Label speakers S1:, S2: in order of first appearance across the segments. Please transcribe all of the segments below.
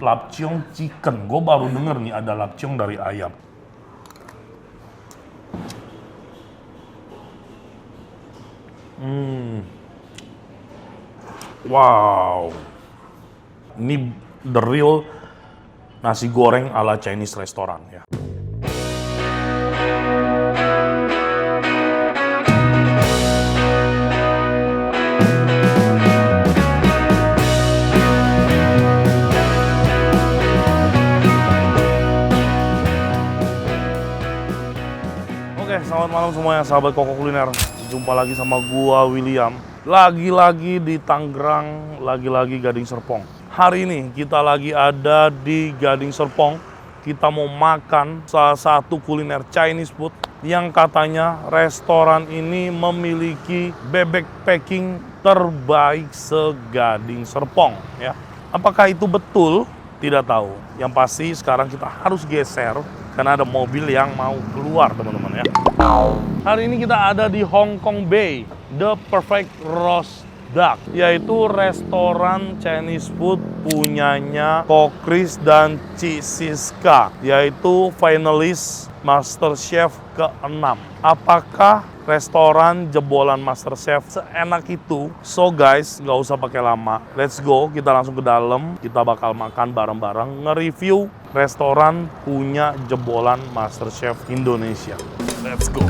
S1: Lapcheong chicken. Gue baru denger nih ada lapcheong dari ayam. Wow. Ini the real nasi goreng ala Chinese restaurant ya. Oke, selamat malam semuanya sahabat Koko Kuliner. Jumpa lagi sama gua William. Lagi-lagi di Tangerang, lagi-lagi Gading Serpong. Hari ini kita lagi ada di Gading Serpong. Kita mau makan salah satu kuliner Chinese food yang katanya restoran ini memiliki bebek packing terbaik se-Gading Serpong ya. Apakah itu betul? Tidak tahu. Yang pasti sekarang kita harus geser karena ada mobil yang mau keluar, teman-teman ya. Hari ini kita ada di Hong Kong Bay, The Perfect Roast Duck, yaitu restoran Chinese food punyanya Ko Chris dan Ci Siska, yaitu finalis MasterChef ke-6. Apakah restoran jebolan MasterChef seenak itu? So guys, nggak usah pakai lama. Let's go, kita langsung ke dalam. Kita bakal makan bareng-bareng, nge-review restoran punya jebolan MasterChef Indonesia. Let's go.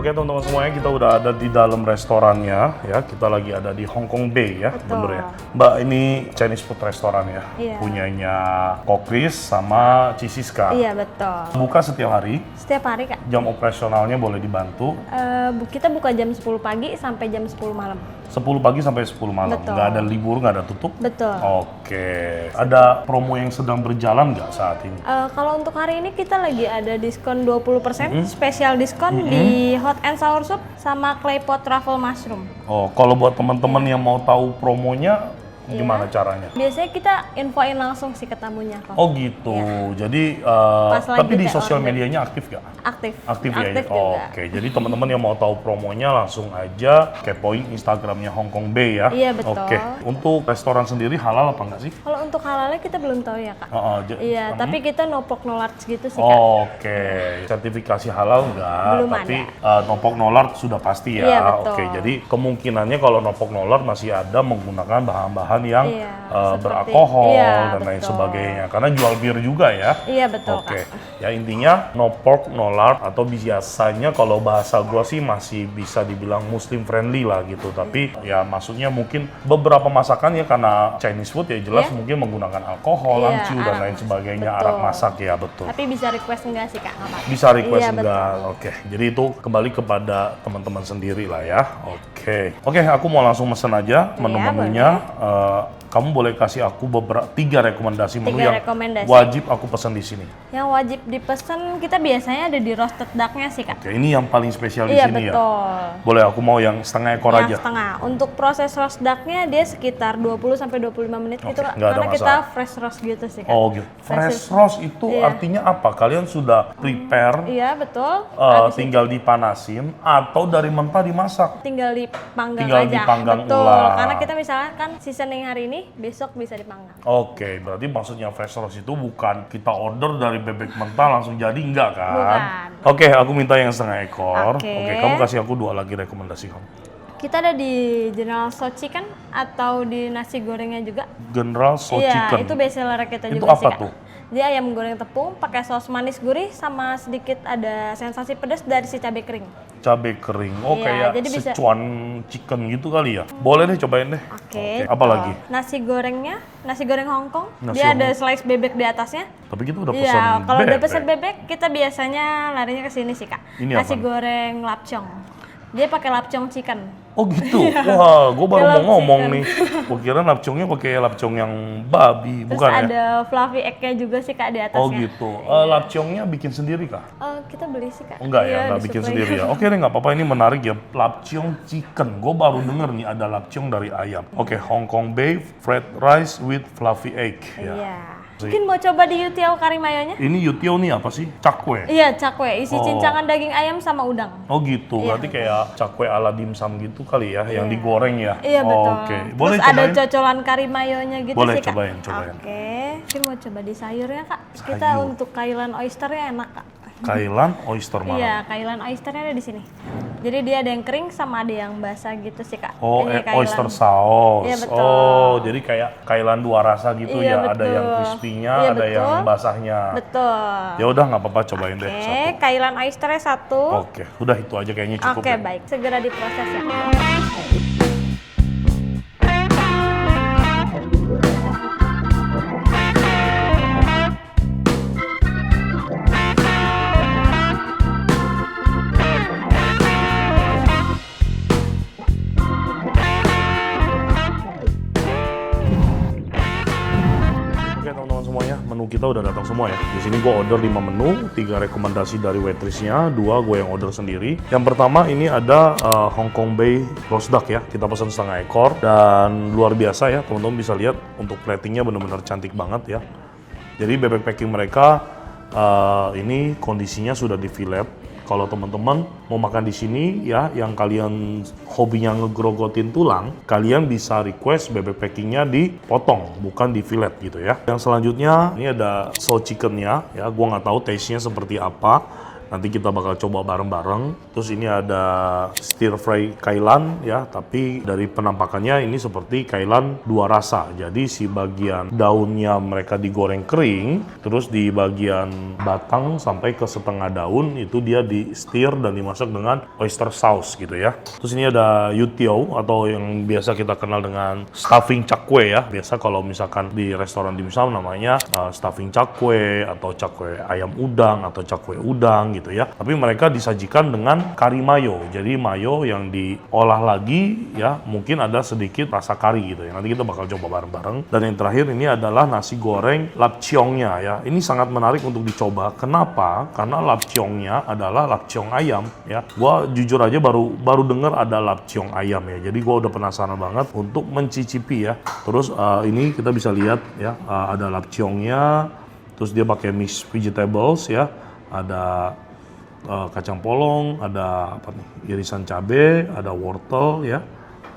S1: Oke teman-teman semuanya, kita udah ada di dalam restorannya ya. Kita lagi ada di Hong Kong Bay ya, bener ya. Mbak, ini Chinese food restoran ya, punyanya Ko Chris sama Ci Siska.
S2: Iya betul.
S1: Buka setiap hari?
S2: Setiap hari Kak.
S1: Jam operasionalnya boleh dibantu?
S2: Kita buka jam 10 pagi sampai jam 10 malam.
S1: 10 pagi sampai 10 malam?
S2: Betul.
S1: Nggak ada libur, nggak ada tutup?
S2: Betul.
S1: Oke. Ada promo yang sedang berjalan nggak saat ini?
S2: Kalau untuk hari ini kita lagi ada diskon 20%, spesial diskon di hot and sour soup sama claypot truffle mushroom.
S1: Oh, kalau buat teman-teman yang mau tahu promonya, gimana caranya?
S2: Biasanya kita infoin langsung sih ke tamunya kok.
S1: Oh gitu. Jadi tapi di sosial medianya aktif nggak?
S2: Aktif.
S1: Aktif ya.
S2: Aktif juga.
S1: Oke. Jadi teman-teman yang mau tahu promonya langsung aja kepoin Instagramnya Hong Kong Bay ya.
S2: Iya betul.
S1: Oke. Untuk restoran sendiri halal apa nggak sih?
S2: Kalau untuk halalnya kita belum tahu ya Kak. Iya, tapi kita no pork no lard gitu sih Kak.
S1: Oke. Sertifikasi halal nggak?
S2: Belum
S1: tapi
S2: ada.
S1: no pork no lard sudah pasti ya.
S2: Iya, betul.
S1: Oke. Jadi kemungkinannya kalau no pork no lard masih ada menggunakan bahan-bahan yang beralkohol dan lain sebagainya, karena jual bir juga ya.
S2: Iya betul.
S1: Oke. Ya intinya no pork no lard, atau biasanya kalau bahasa gua sih masih bisa dibilang muslim friendly lah gitu, tapi ya maksudnya mungkin beberapa masakan ya karena Chinese food ya jelas mungkin menggunakan alkohol, lamciu dan lain sebagainya, arak masak ya betul.
S2: Tapi bisa request enggak sih Kak?
S1: Bisa request enggak. Oke. Jadi itu kembali kepada teman-teman sendiri lah ya. Oke, aku mau langsung mesen aja menu-menunya. Kamu boleh kasih aku tiga rekomendasi menu yang wajib aku pesan di sini.
S2: Yang wajib dipesan kita biasanya ada di roasted duck-nya sih Kak.
S1: Oke, ini yang paling spesial di sini ya? Iya,
S2: betul.
S1: Boleh aku mau yang setengah ekor aja?
S2: Yang setengah. Untuk proses roast duck-nya dia sekitar 20-25 menit gitu Kak.
S1: Karena
S2: kita fresh roast gitu sih Kak.
S1: Oh gitu. Fresh roast itu artinya apa? Kalian sudah prepare?
S2: Iya, betul.
S1: Tinggal dipanasin atau dari mentah dimasak?
S2: Tinggal dipanggang
S1: tinggal
S2: aja.
S1: Dipanggang
S2: betul.
S1: ulang.
S2: Karena kita misalnya kan seasoning hari ini, besok bisa dipanggang.
S1: Oke, berarti maksudnya fresh roast itu bukan kita order dari bebek mentah langsung jadi, enggak kan?
S2: Bukan.
S1: Oke, aku minta yang setengah ekor.
S2: Oke,
S1: kamu kasih aku 2 lagi rekomendasi kamu.
S2: Kita ada di General So Chicken atau di nasi gorengnya juga.
S1: General So Chicken.
S2: Iya, itu best seller kita
S1: itu
S2: juga
S1: apa
S2: sih Kak.
S1: Tuh?
S2: Dia ayam goreng tepung, pakai saus manis gurih sama sedikit ada sensasi pedas dari si cabai kering.
S1: Cabai kering, kayak
S2: jadi bisa
S1: Sichuan chicken gitu kali ya? Boleh deh, cobain deh.
S2: Oke.
S1: Apa lagi?
S2: Nasi gorengnya, nasi goreng Hong Kong.
S1: Nasi
S2: Dia ada slice bebek di atasnya.
S1: Tapi kita udah pesan
S2: Iya, kalau
S1: bebek.
S2: udah pesan bebek, kita biasanya larinya ke sini sih Kak.
S1: Ini
S2: nasi
S1: apa?
S2: goreng lapcheong. Dia pakai lapcheong chicken.
S1: Oh gitu. Wah, gue baru mau ngomong
S2: chicken.
S1: nih. Gue kira lapcongnya pakai lapcong yang babi,
S2: Terus
S1: bukan ya?
S2: ada fluffy egg-nya juga sih Kak di atasnya.
S1: Oh gitu. Lapcongnya bikin sendiri kah?
S2: Kita beli sih Kak.
S1: Enggak ya,
S2: Iya,
S1: enggak bikin
S2: disuplai.
S1: sendiri ya. Oke deh, nggak apa-apa, ini menarik ya. Lapcong chicken. Gue baru denger nih ada lapcong dari ayam. Oke, Hong Kong beef fried rice with fluffy egg. Ya.
S2: Iya. Mungkin mau coba di Yutiao kari mayonya?
S1: Ini yutiao nih apa sih? Cakwe.
S2: Iya, cakwe. Isi
S1: Oh.
S2: cincangan daging ayam sama udang.
S1: Oh gitu, berarti kayak cakwe ala dimsum gitu kali ya, yang digoreng ya?
S2: Iya betul.
S1: Oke, boleh
S2: Terus ada
S1: cobain?
S2: cocolan kari mayonya gitu
S1: Boleh,
S2: sih Kak.
S1: cobain.
S2: Oke. Mungkin mau coba di sayurnya Kak. Kita
S1: Sayur.
S2: untuk kailan oysternya enak Kak.
S1: Kailan oyster mana?
S2: Iya, kailan oysternya ada di sini. Jadi dia ada yang kering sama ada yang basah gitu sih Kak.
S1: Oh,
S2: Ini kailan.
S1: oyster sauce.
S2: Iya, betul.
S1: Oh, jadi kayak kailan dua rasa gitu
S2: Iya,
S1: ya. Ada yang
S2: betul.
S1: crispy-nya,
S2: Iya,
S1: ada yang
S2: betul.
S1: basahnya.
S2: Betul.
S1: Ya udah nggak apa-apa, cobain deh
S2: Oke,
S1: satu.
S2: kailan oysternya satu.
S1: Oke, udah itu aja kayaknya cukup
S2: Oke,
S1: ya.
S2: baik. Segera diproses ya.
S1: Oke teman-teman semuanya, menu kita udah datang semua ya. Di sini gue order 5 menu, 3 rekomendasi dari waitressnya, 2 gue yang order sendiri. Yang pertama ini ada Hong Kong Bay roast duck ya. Kita pesan setengah ekor dan luar biasa ya, teman-teman bisa lihat untuk platingnya benar-benar cantik banget ya. Jadi bebek packing mereka ini kondisinya sudah di fillet. Kalau teman-teman mau makan di sini ya, yang kalian hobinya ngegrogotin tulang, kalian bisa request bebek packingnya dipotong, bukan di fillet gitu ya. Yang selanjutnya ini ada soul chickennya ya, gua nggak tahu taste-nya seperti apa. Nanti kita bakal coba bareng-bareng. Terus ini ada stir fry kailan ya, tapi dari penampakannya ini seperti kailan dua rasa. Jadi si bagian daunnya mereka digoreng kering, terus di bagian batang sampai ke setengah daun itu dia di stir dan dimasak dengan oyster sauce gitu ya. Terus ini ada yutiao atau yang biasa kita kenal dengan stuffing cakwe ya. Biasa kalau misalkan di restoran dimsum namanya stuffing cakwe atau cakwe ayam udang atau cakwe udang gitu ya. Tapi mereka disajikan dengan kari mayo. Jadi mayo yang diolah lagi ya, mungkin ada sedikit rasa kari gitu ya. Nanti kita bakal coba bareng-bareng. Dan yang terakhir ini adalah nasi goreng lapciongnya ya. Ini sangat menarik untuk dicoba. Kenapa? Karena lapciongnya adalah lapciong ayam ya. Gua jujur aja baru dengar ada lapciong ayam ya. Jadi gua udah penasaran banget untuk mencicipi ya. Terus ini kita bisa lihat ya, ada lapciongnya. Terus dia pakai mixed vegetables ya. Ada kacang polong, ada apa nih, irisan cabai, ada wortel ya.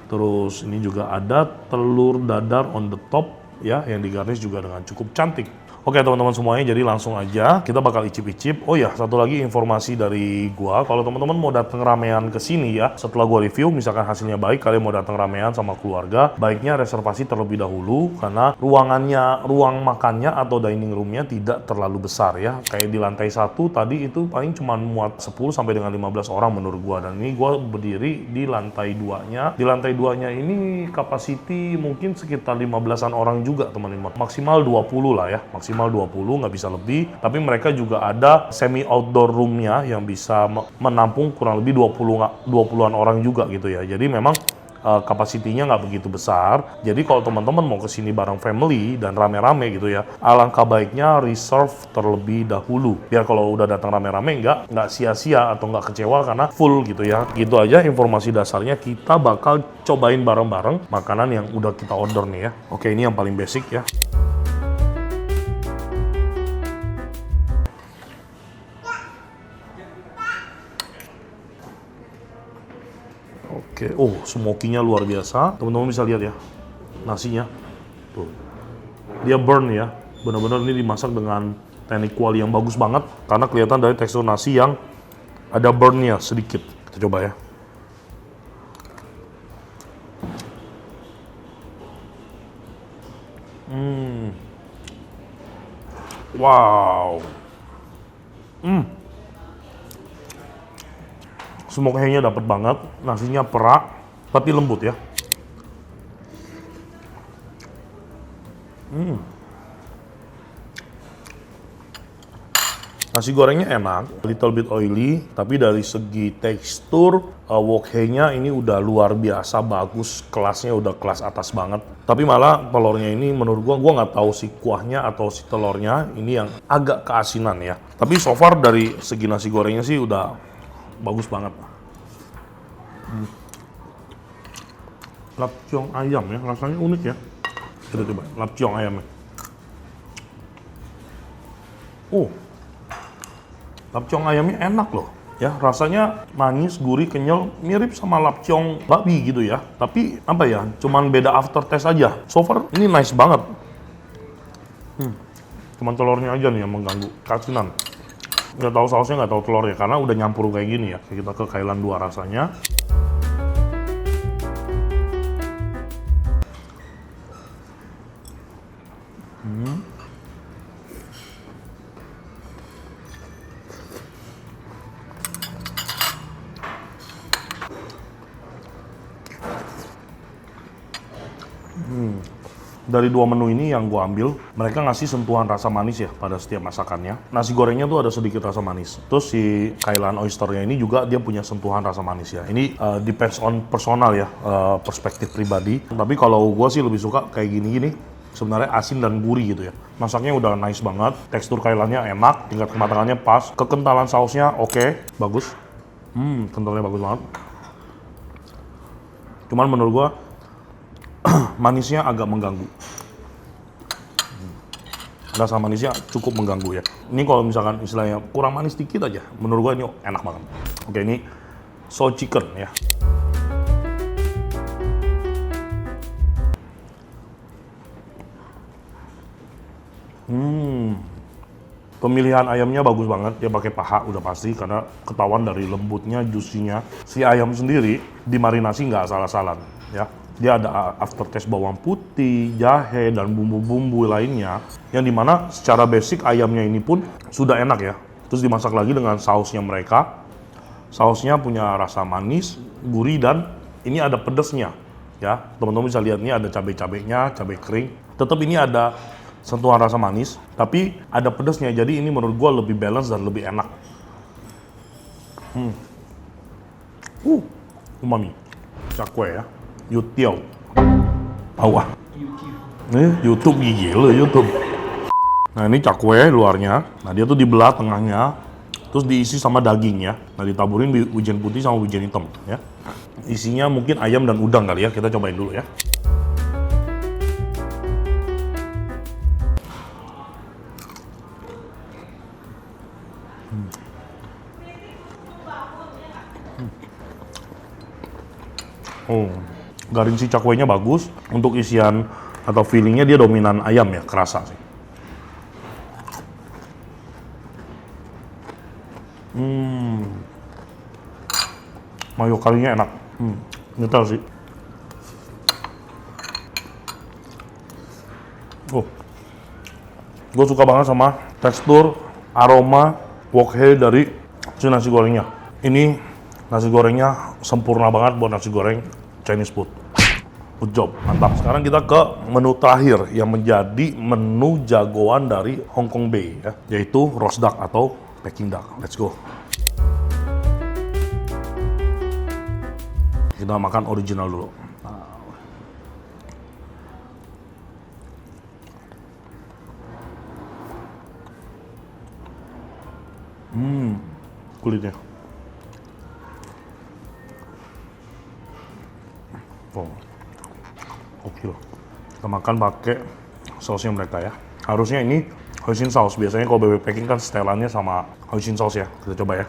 S1: Terus ini juga ada telur dadar on the top ya, yang digarnish juga dengan cukup cantik. Oke teman-teman semuanya, jadi langsung aja kita bakal icip-icip. Oh ya, satu lagi informasi dari gua, kalau teman-teman mau datang ramean ke sini ya, setelah gua review misalkan hasilnya baik, kalian mau datang ramean sama keluarga, baiknya reservasi terlebih dahulu karena ruang makannya atau dining roomnya tidak terlalu besar ya. Kayak di lantai 1 tadi itu paling cuma muat 10 sampai dengan 15 orang menurut gua, dan ini gua berdiri di lantai 2-nya. Di lantai 2-nya ini capacity mungkin sekitar 15-an orang juga teman-teman. Maksimal 20 lah ya, maksimal 20, nggak bisa lebih. Tapi mereka juga ada semi outdoor roomnya yang bisa menampung kurang lebih 20-an orang juga gitu ya. Jadi memang kapasitinya nggak begitu besar. Jadi kalau teman-teman mau kesini bareng family dan rame-rame gitu ya, alangkah baiknya reserve terlebih dahulu. Biar kalau udah datang rame-rame nggak sia-sia atau nggak kecewa karena full gitu ya. Gitu aja informasi dasarnya. Kita bakal cobain bareng-bareng makanan yang udah kita order nih ya. Oke, ini yang paling basic ya. Oke, oh smoky-nya luar biasa. Teman-teman bisa lihat ya, nasinya. Tuh. Dia burn ya. Benar-benar ini dimasak dengan teknik kuali yang bagus banget. Karena kelihatan dari tekstur nasi yang ada burn-nya sedikit. Kita coba ya. Wow. Smoke-nya dapat banget, nasinya perak, tapi lembut ya. Nasi gorengnya enak, little bit oily, tapi dari segi tekstur, wok hei-nya ini udah luar biasa bagus, kelasnya udah kelas atas banget. Tapi malah telurnya ini menurut gua nggak tahu si kuahnya atau si telurnya ini yang agak keasinan ya. Tapi so far dari segi nasi gorengnya sih udah bagus banget. Lapciong ayam ya, rasanya unik ya. Kita coba, lapciong ayamnya. Lapciong ayamnya enak loh. Ya, rasanya manis, gurih, kenyal, mirip sama lapciong babi gitu ya. Tapi apa ya, cuman beda aftertaste aja. So far ini nice banget. Cuman telurnya aja nih yang mengganggu, keasinan. Nggak tahu sausnya, nggak tahu telurnya, karena udah nyampur kayak gini ya. Kita ke Kailan 2 rasanya. Dari 2 menu ini yang gue ambil, mereka ngasih sentuhan rasa manis ya pada setiap masakannya. Nasi gorengnya tuh ada sedikit rasa manis. Terus si Kailan oysternya ini juga dia punya sentuhan rasa manis ya. Ini depends on personal ya, perspektif pribadi. Tapi kalau gue sih lebih suka kayak gini-gini. Sebenarnya asin dan gurih gitu ya. Masaknya udah nice banget, tekstur kailannya enak, tingkat kematangannya pas, kekentalan sausnya oke, bagus. Kentalnya bagus banget. Cuman menurut gue manisnya agak mengganggu. Rasa manisnya cukup mengganggu ya. Ini kalau misalkan istilahnya kurang manis dikit aja, menurut gue ini enak banget. Oke, ini so chicken ya. Pemilihan ayamnya bagus banget, dia pakai paha udah pasti karena ketahuan dari lembutnya, juicy-nya. Si ayam sendiri dimarinasi nggak salah-salah ya. Dia ada aftertaste bawang putih, jahe, dan bumbu-bumbu lainnya yang dimana secara basic ayamnya ini pun sudah enak ya. Terus dimasak lagi dengan sausnya mereka. Sausnya punya rasa manis, gurih, dan ini ada pedesnya ya. Teman-teman bisa lihat ini ada cabai-cabainya, cabai kering. Tetap ini ada sentuhan rasa manis, tapi ada pedesnya. Jadi ini menurut gua lebih balance dan lebih enak. Umami. Cakwe ya. Youtiao. Awah. YouTube gigi lo YouTube. Nah ini cakwe luarnya. Nah dia tuh dibelah tengahnya, terus diisi sama daging ya. Nah ditaburin wijen putih sama wijen hitam ya. Isinya mungkin ayam dan udang kali ya. Kita cobain dulu ya. Garing si cakwenya bagus. Untuk isian atau fillingnya dia dominan ayam ya, kerasa sih. Mayo karinya enak. Nyetel sih. Gue suka banget sama tekstur, aroma wok hei dari si nasi gorengnya. Ini nasi gorengnya sempurna banget buat nasi goreng Chinese food. Good job, mantap. Sekarang kita ke menu terakhir yang menjadi menu jagoan dari Hong Kong Bay ya, yaitu roast duck atau Peking duck. Let's go. Kita makan original dulu. Kulitnya. Oke loh. Kita makan pakai sausnya mereka ya. Harusnya ini hoisin sauce. Biasanya kalau bebek Peking kan setelannya sama hoisin sauce ya. Kita coba ya.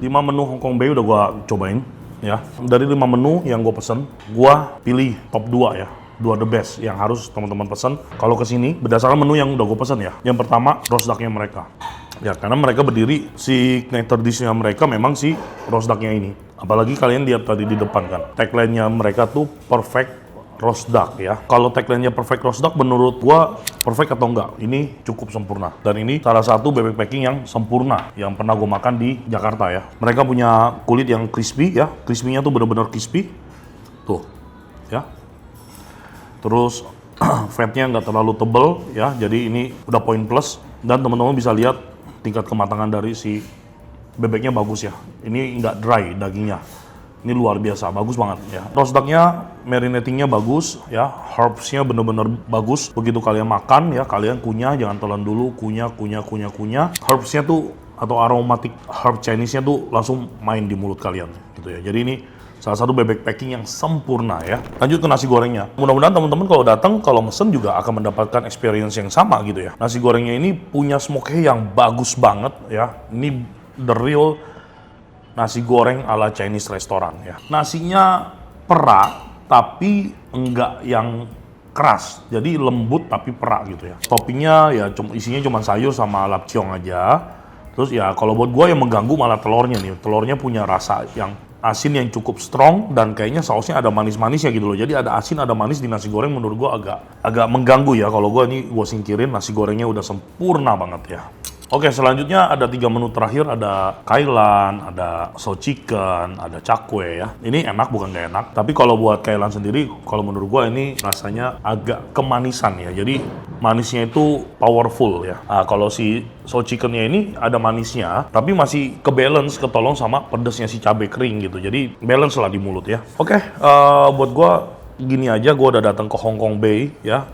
S1: 5 menu Hong Kong Bay udah gua cobain ya. Dari 5 menu yang gue pesen, gua pilih top 2 ya. 2 the best yang harus teman-teman pesen kalau kesini berdasarkan menu yang udah gue pesen ya. Yang pertama roast ducknya mereka ya, karena mereka berdiri si signature dish-nya mereka memang si roast ducknya ini. Apalagi kalian lihat tadi di depan kan, tagline-nya mereka tuh perfect roast duck ya. Kalau tagline-nya perfect roast duck menurut gua perfect atau enggak, ini cukup sempurna. Dan ini salah satu bebek Peking yang sempurna yang pernah gue makan di Jakarta ya. Mereka punya kulit yang crispy ya, crispy-nya tuh bener-bener crispy. Tuh, ya. Terus fatnya nggak terlalu tebel ya, jadi ini udah poin plus. Dan teman-teman bisa lihat tingkat kematangan dari si bebeknya bagus ya. Ini nggak dry dagingnya. Ini luar biasa, bagus banget ya. Roast ducknya, marinatingnya bagus ya. Herbsnya bener-bener bagus. Begitu kalian makan ya, kalian kunyah, jangan telan dulu, kunyah. Herbsnya tuh atau aromatic herb Chinese-nya tuh langsung main di mulut kalian gitu ya. Jadi ini salah satu bebek packing yang sempurna ya. Lanjut ke nasi gorengnya. Mudah-mudahan teman-teman kalau datang, kalau mesen juga akan mendapatkan experience yang sama gitu ya. Nasi gorengnya ini punya smoke yang bagus banget ya. Ini the real nasi goreng ala Chinese restoran ya. Nasinya perak tapi enggak yang keras. Jadi lembut tapi perak gitu ya. Toppingnya ya isinya cuma sayur sama lapciong aja. Terus ya kalau buat gua yang mengganggu malah telurnya nih. Telurnya punya rasa yang asin yang cukup strong dan kayaknya sausnya ada manis-manisnya gitu loh. Jadi ada asin, ada manis di nasi goreng menurut gua agak mengganggu ya. Kalau gua singkirin, nasi gorengnya udah sempurna banget ya. Oke, selanjutnya ada 3 menu terakhir, ada kailan, ada so chicken, ada cakwe ya. Ini enak bukan nggak enak, tapi kalau buat kailan sendiri, kalau menurut gua ini rasanya agak kemanisan ya. Jadi manisnya itu powerful ya. Nah, kalau si so chickennya ini ada manisnya, tapi masih kebalance, ketolong sama pedesnya si cabai kering gitu. Jadi balance lah di mulut ya. Oke, buat gua gini aja, gua udah datang ke Hong Kong Bay ya.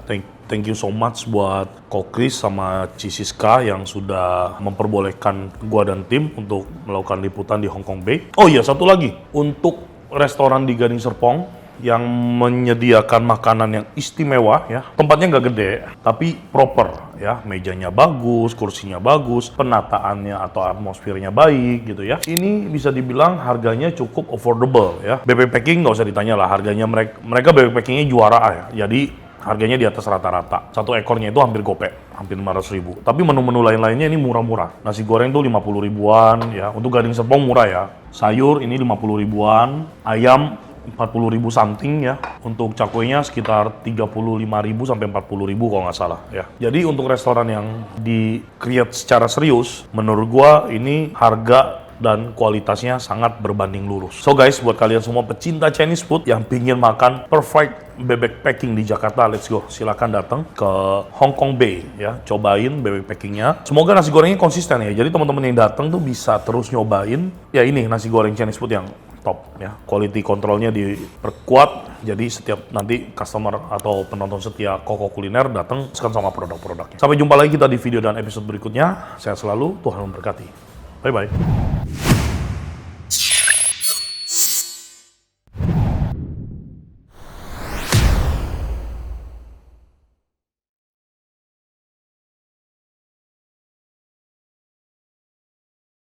S1: Thank you so much buat Ko Chris sama Ci Siska yang sudah memperbolehkan gua dan tim untuk melakukan liputan di Hong Kong Bay. Oh iya, satu lagi. Untuk restoran di Gading Serpong yang menyediakan makanan yang istimewa ya. Tempatnya nggak gede, tapi proper ya. Mejanya bagus, kursinya bagus, penataannya atau atmosfernya baik gitu ya. Ini bisa dibilang harganya cukup affordable ya. Bebek packing nggak usah ditanya lah, harganya mereka bebek packingnya juara ya. Jadi harganya di atas rata-rata. Satu ekornya itu hampir gopek, hampir 500.000. Tapi menu-menu lain-lainnya ini murah-murah. Nasi goreng tuh 50 ribuan ya. Untuk Gading Serpong murah ya. Sayur ini 50 ribuan, ayam 40.000 something ya. Untuk cakwenya sekitar 35.000 sampai 40.000 kalau nggak salah ya. Jadi untuk restoran yang di-create secara serius, menurut gua ini harga dan kualitasnya sangat berbanding lurus. So guys, buat kalian semua pecinta Chinese food yang pingin makan perfect bebek packing di Jakarta, let's go. Silakan datang ke Hong Kong Bay ya, cobain bebek packingnya. Semoga nasi gorengnya konsisten ya. Jadi teman-teman yang datang tuh bisa terus nyobain. Ya ini nasi goreng Chinese food yang top ya. Quality controlnya diperkuat. Jadi setiap nanti customer atau penonton setia Koko Kuliner datang sama produk-produknya. Sampai jumpa lagi kita di video dan episode berikutnya. Sehat selalu, Tuhan memberkati. Bye-bye.